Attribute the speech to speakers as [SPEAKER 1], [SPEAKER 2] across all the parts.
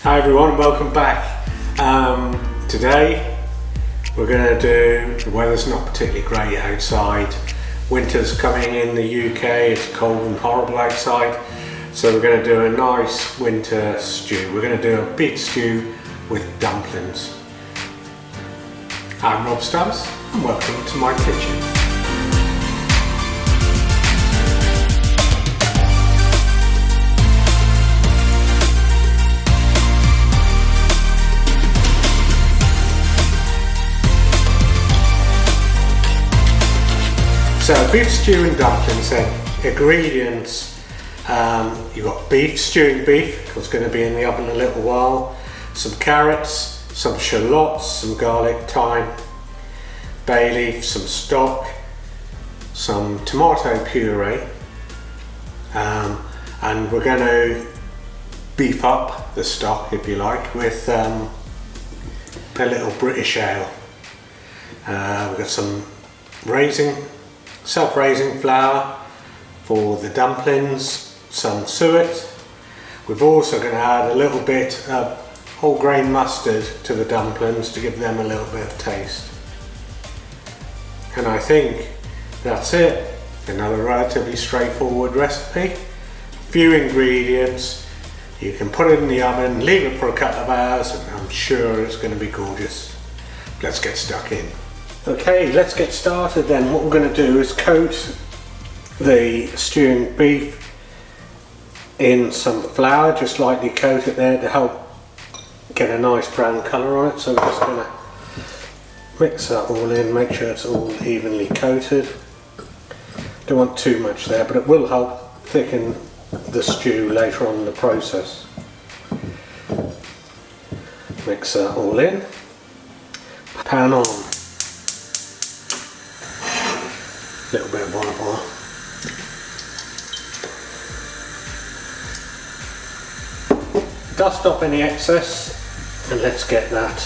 [SPEAKER 1] Hi everyone, welcome back. Today we're going to do, the weather's not particularly great outside, winter's coming in the UK, it's cold and horrible outside, so we're going to do a nice winter stew. We're going to do a beef stew with dumplings. I'm Rob Stubbs and welcome to my kitchen. So beef stew and dumplings then. Ingredients, you've got beef, stewing beef, it's going to be in the oven a little while, some carrots, some shallots, some garlic, thyme, bay leaf, some stock, some tomato puree, and we're going to beef up the stock, if you like, with a little British ale. We've got some self-raising flour for the dumplings, some suet. We're also going to add a little bit of whole grain mustard to the dumplings to give them a little bit of taste. And I think that's it. Another relatively straightforward recipe. Few ingredients. You can put it in the oven, leave it for a couple of hours, and I'm sure it's going to be gorgeous. Let's get stuck in. Okay, let's get started then. What we're going to do is coat the stewing beef in some flour, just lightly coat it there to help get a nice brown colour on it. So we're just going to mix that all in, make sure it's all evenly coated. Don't want too much there, but it will help thicken the stew later on in the process. Mix that all in. Pan on. Little bit of olive oil. Dust off any excess and let's get that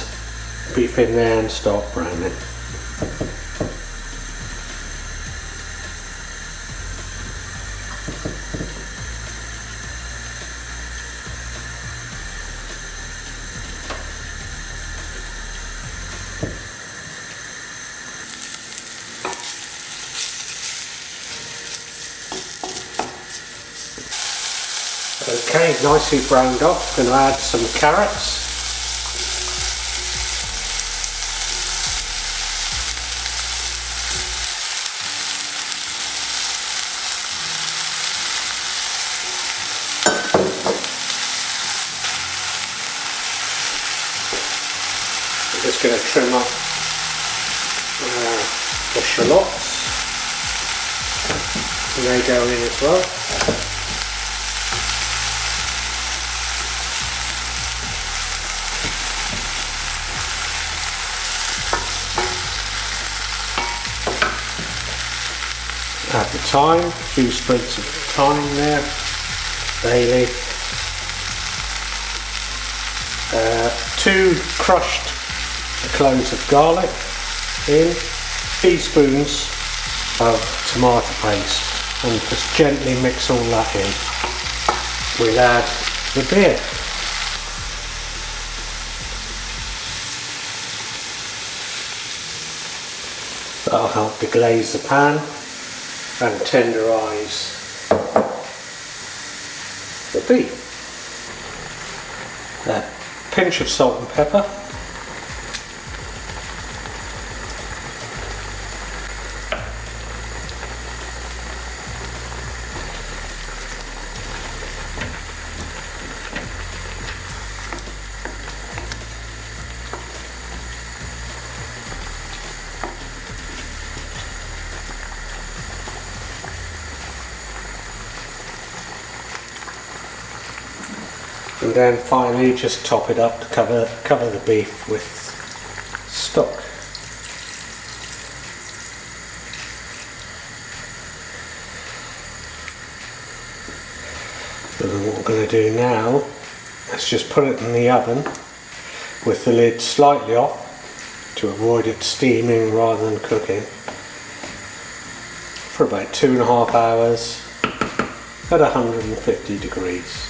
[SPEAKER 1] beef in there and start browning. Okay, nicely browned off. Going to add some carrots. I'm just going to trim up the shallots, and they go in as well. Add the thyme, a few sprigs of thyme there, bay leaf, 2 crushed cloves of garlic in, teaspoons of tomato paste, and just gently mix all that in. We'll add the beer. That'll help deglaze the pan and tenderise the beef. A pinch of salt and pepper. And then finally just top it up to cover the beef with stock. So what we're going to do now is just put it in the oven with the lid slightly off to avoid it steaming rather than cooking for about 2.5 hours at 150 degrees.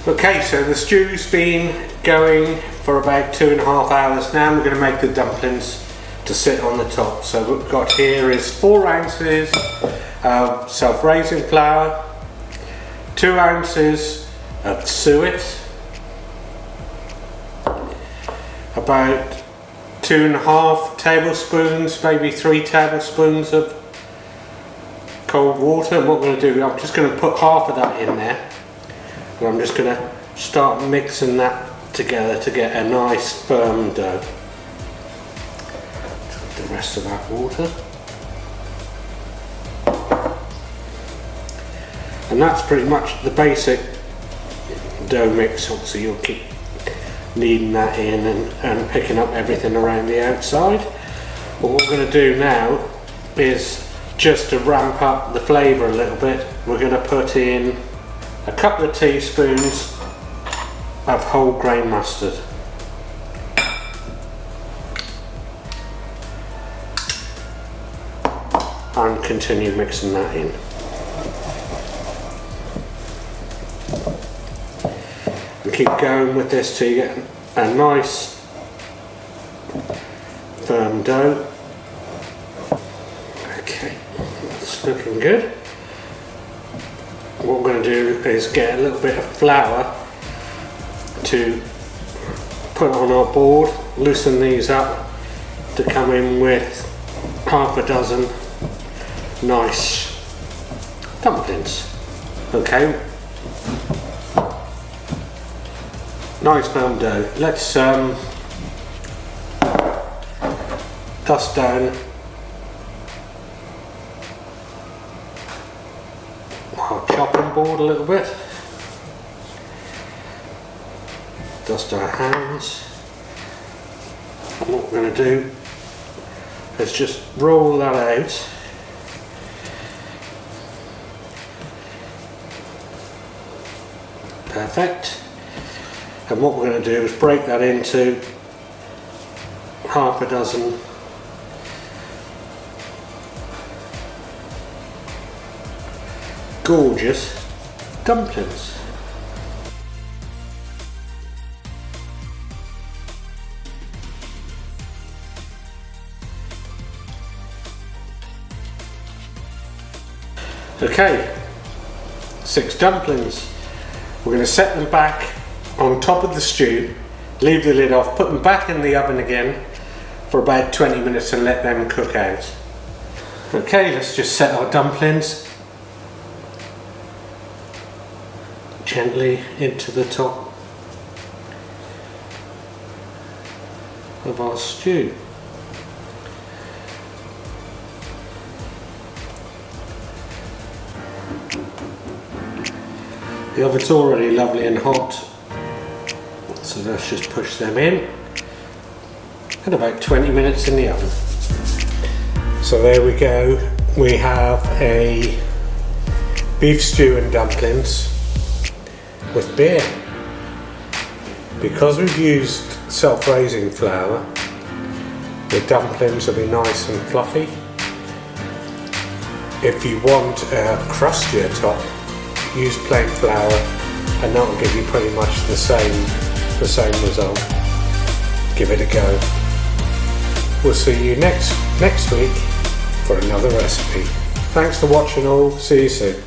[SPEAKER 1] Okay, so the stew's been going for about 2.5 hours now. We're going to make the dumplings to sit on the top. So what we've got here is 4 ounces of self-raising flour, 2 ounces of suet, about 2.5 tablespoons, maybe 3 tablespoons of cold water. And what we're going to do, I'm just going to put half of that in there, and I'm just going to start mixing that together to get a nice firm dough. The rest of that water, and that's pretty much the basic dough mix. Obviously you'll keep kneading that in and picking up everything around the outside. But what we're going to do now is, just to ramp up the flavour a little bit, we're going to put in a couple of teaspoons of whole grain mustard. And continue mixing that in. And keep going with this till you get a nice firm dough. Okay, it's looking good. What we're going to do is get a little bit of flour to put on our board, loosen these up to come in with half a dozen nice dumplings. Okay, nice firm dough. Let's dust down our chopping board a little bit, dust our hands, and what we're going to do is just roll that out. Perfect. And what we're going to do is break that into half a dozen gorgeous dumplings. Okay, 6 dumplings. We're going to set them back on top of the stew, leave the lid off, put them back in the oven again for about 20 minutes and let them cook out. Okay, let's just set our dumplings gently into the top of our stew. The oven's already lovely and hot, so let's just push them in, and about 20 minutes in the oven. So there we go, we have a beef stew and dumplings with beer. Because we've used self-raising flour, the dumplings will be nice and fluffy. If you want a crustier top, use plain flour, and that will give you pretty much the same result. Give it a go. We'll see you next week for another recipe. Thanks for watching all. See you soon.